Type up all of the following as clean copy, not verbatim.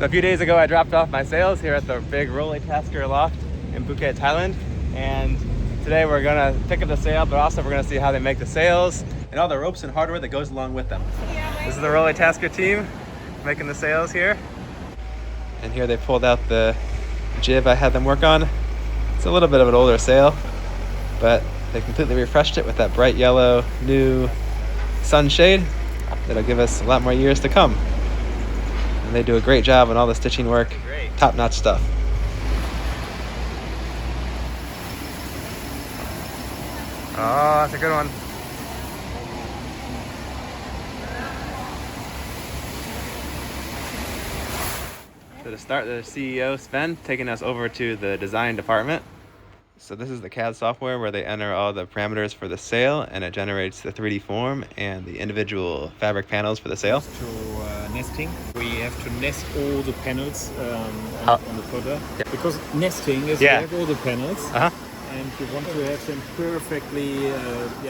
So a few days ago I dropped off my sails here at the big Rolly Tasker loft in Phuket, Thailand. And today we're gonna pick up the sail, but also we're gonna see how they make the sails and all the ropes and hardware that goes along with them. This is the Rolly Tasker team making the sails here. And here they pulled out the jib I had them work on. It's a little bit of an older sail, but they completely refreshed it with that bright yellow new sunshade that'll give us a lot more years to come. And they do a great job on all the stitching work. Top-notch stuff. Oh, that's a good one. So to start, the CEO, Sven, taking us over to the design department. So this is the CAD software where they enter all the parameters for the sail, and it generates the 3D form and the individual fabric panels for the sail. To nesting, we have to nest all the panels on the footer. Yeah. Because nesting is you have all the panels, and you want to have them perfectly,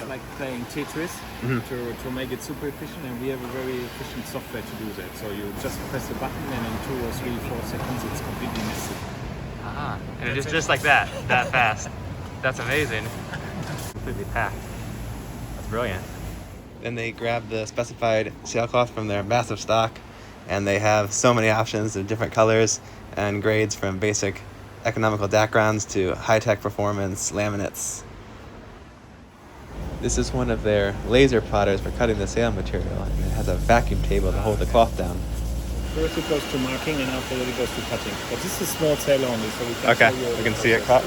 like playing Tetris, to make it super efficient. And we have a very efficient software to do that. So you just press a button, and in 2 or 3, 4 seconds, it's completely nested. And it's just like that fast. That's amazing. Completely packed. That's brilliant. Then they grab the specified sailcloth from their massive stock, and they have so many options of different colors and grades, from basic economical backgrounds to high-tech performance laminates. This is one of their laser plotters for cutting the sail material, and it has a vacuum table to hold the cloth down. First it goes to marking, and after that it goes to cutting. But this is a small sail only, so we can show you we can see it cut.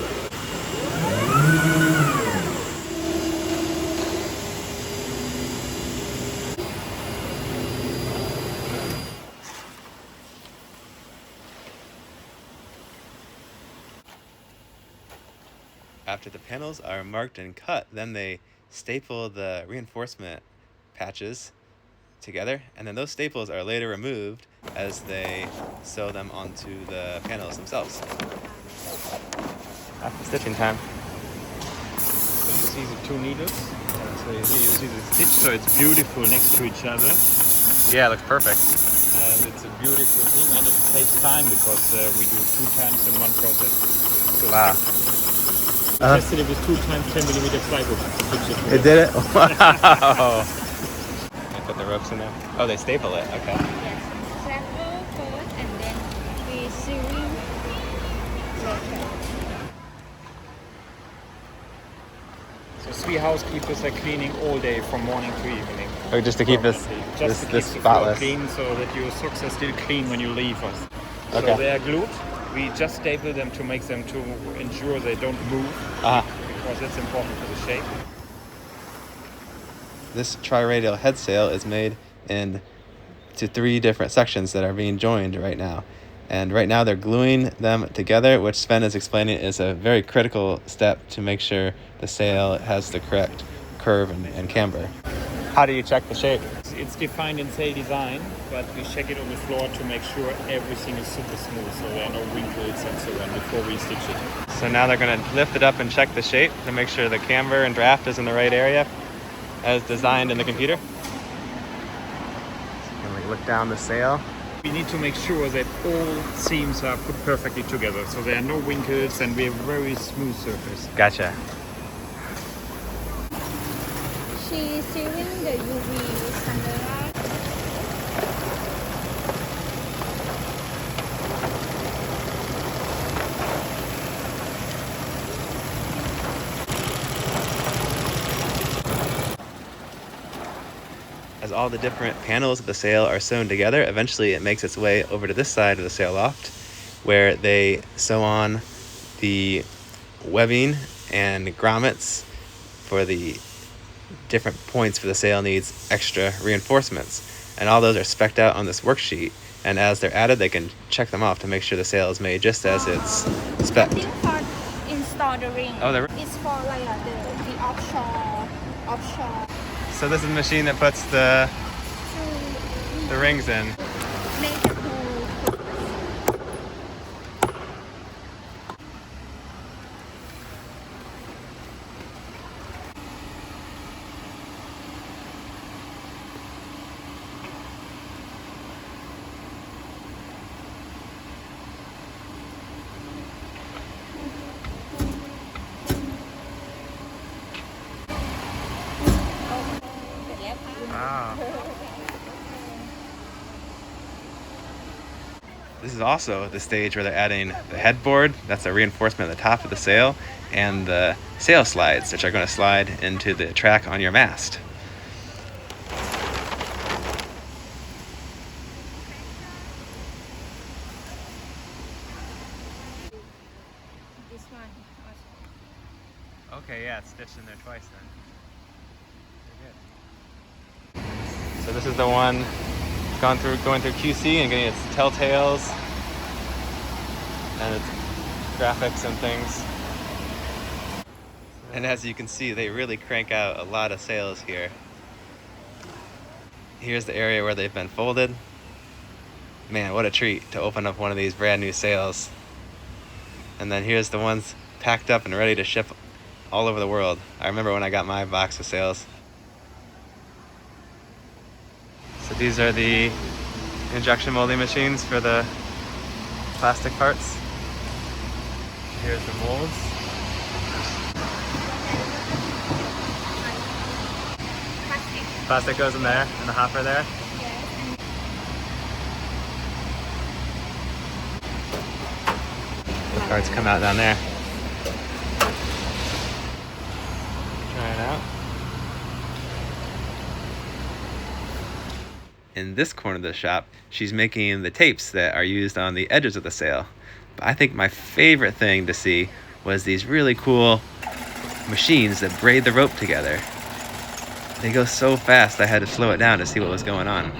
After the panels are marked and cut, then they staple the reinforcement patches together, and then those staples are later removed as they sew them onto the panels themselves. After stitching time. So you see the 2 needles. So you see the stitch, so it's beautiful next to each other. Yeah, it looks perfect. And it's a beautiful thing, and it saves time because we do 2 times in one process. So wow. We tested it with 2 times 10mm plywood. It did it? Wow. Put the ropes in there. Oh, they staple it. Okay. Yes. Staple first, and then we sewing later. So 3 housekeepers are cleaning all day from morning to evening. Oh, just to keep this spotless. Clean, so that your socks are still clean when you leave us. Okay. So they are glued. We just staple them to make them to ensure they don't move, because that's important for the shape. This tri-radial head sail is made into 3 different sections that are being joined right now. And right now they're gluing them together, which Sven is explaining is a very critical step to make sure the sail has the correct curve and camber. How do you check the shape? It's defined in sail design, but we check it on the floor to make sure everything is super smooth, so there are no wrinkles and so on before we stitch it. So now they're going to lift it up and check the shape to make sure the camber and draft is in the right area as designed in the computer. So we look down the sail. We need to make sure that all seams are put perfectly together, so there are no wrinkles and we have a very smooth surface. Gotcha. She's sewing the UV sunlight. As all the different panels of the sail are sewn together, eventually it makes its way over to this side of the sail loft, where they sew on the webbing and grommets for the different points for the sail needs extra reinforcements. And all those are spec'd out on this worksheet, and as they're added, they can check them off to make sure the sail is made just as it's spec'd. I think for install the ring. Oh, it's for like the offshore. So this is the machine that puts the rings in. Make the pool. This is also the stage where they're adding the headboard, that's a reinforcement at the top of the sail, and the sail slides, which are going to slide into the track on your mast. This one also. Okay, yeah, it's stitched in there twice then. So this is the one going through QC and getting its telltales and its graphics and things. And as you can see, they really crank out a lot of sails here. Here's the area where they've been folded. Man, what a treat to open up one of these brand new sails. And then here's the ones packed up and ready to ship all over the world. I remember when I got my box of sails. So these are the injection molding machines for the plastic parts. Here's the molds. Plastic goes in there, in the hopper there. The parts come out down there. Try it out. In this corner of the shop, she's making the tapes that are used on the edges of the sail. But I think my favorite thing to see was these really cool machines that braid the rope together. They go so fast I had to slow it down to see what was going on.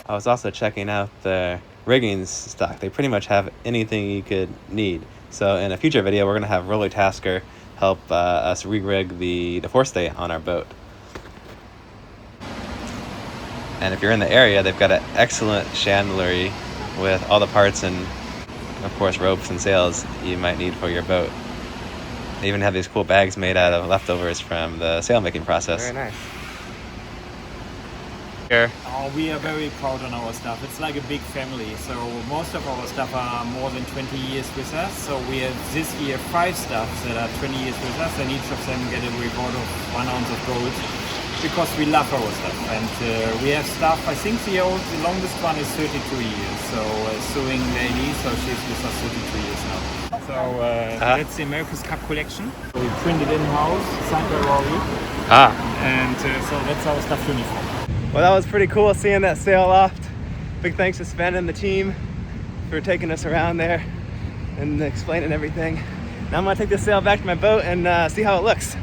I was also checking out the rigging stock. They pretty much have anything you could need. So in a future video, we're gonna have Roller Tasker help us re-rig the forestay on our boat. And if you're in the area, they've got an excellent chandlery with all the parts and, of course, ropes and sails you might need for your boat. They even have these cool bags made out of leftovers from the sail making process. Very nice. Here. Oh, we are very proud on our stuff. It's like a big family. So most of our stuff are more than 20 years with us. So we have this year 5 stuffs that are 20 years with us, and each of them get a reward of 1 ounce of gold because we love our stuff. And we have stuff, I think the longest one is 32 years. So sewing lady, so she's with us 32 years now. So that's the America's Cup collection. So we printed in-house, signed by Rory. And so that's our stuff uniform. Well, that was pretty cool seeing that sail loft. Big thanks to Sven and the team for taking us around there and explaining everything. Now I'm gonna take this sail back to my boat and see how it looks.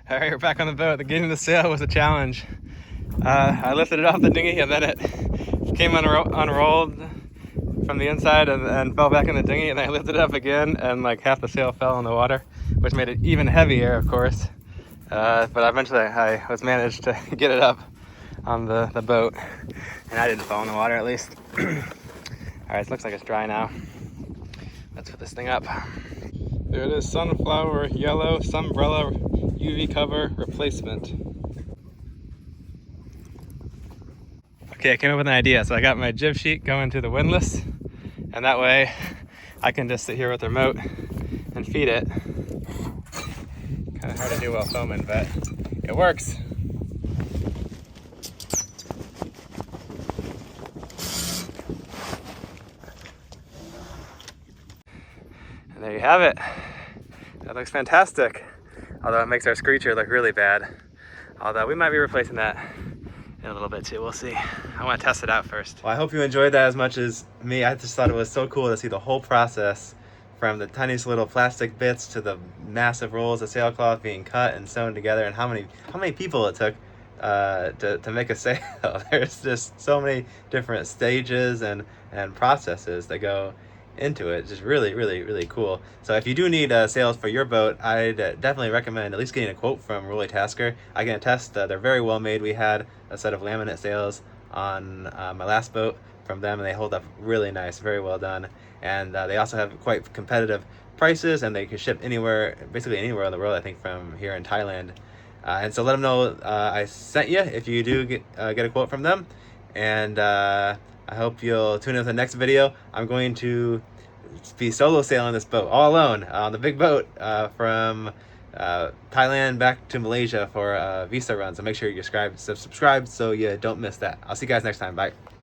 All right, we're back on the boat. The getting the sail was a challenge. I lifted it off the dinghy and then it came unrolled from the inside and fell back in the dinghy, and I lifted it up again and like half the sail fell in the water, which made it even heavier, of course. But eventually I was managed to get it up on the boat, and I didn't fall in the water at least. All right, it looks like it's dry now. Let's put this thing up. There it is, sunflower yellow sunbrella UV cover replacement. Okay, I came up with an idea. So I got my jib sheet going to the windlass, and that way I can just sit here with the remote and feed it. Kind of hard to do while filming, but it works. And there you have it. That looks fantastic. Although it makes our screecher look really bad. Although we might be replacing that in a little bit too, we'll see. I want to test it out first. Well, I hope you enjoyed that as much as me. I just thought it was so cool to see the whole process, from the tiniest little plastic bits to the massive rolls of sailcloth being cut and sewn together, and how many people it took to make a sail. There's just so many different stages and processes that go into it. Just really cool. So if you do need sails for your boat, I'd definitely recommend at least getting a quote from Rolly Tasker. I can attest they're very well made. We had a set of laminate sails on my last boat from them, and they hold up really nice, very well done. And they also have quite competitive prices, and they can ship anywhere, basically anywhere in the world, I think, from here in Thailand. And so let them know I sent you if you do get a quote from them. And I hope you'll tune in to the next video. I'm going to be solo sailing this boat all alone on the big boat from Thailand back to Malaysia for a visa run. So make sure you subscribe so you don't miss that. I'll see you guys next time. Bye.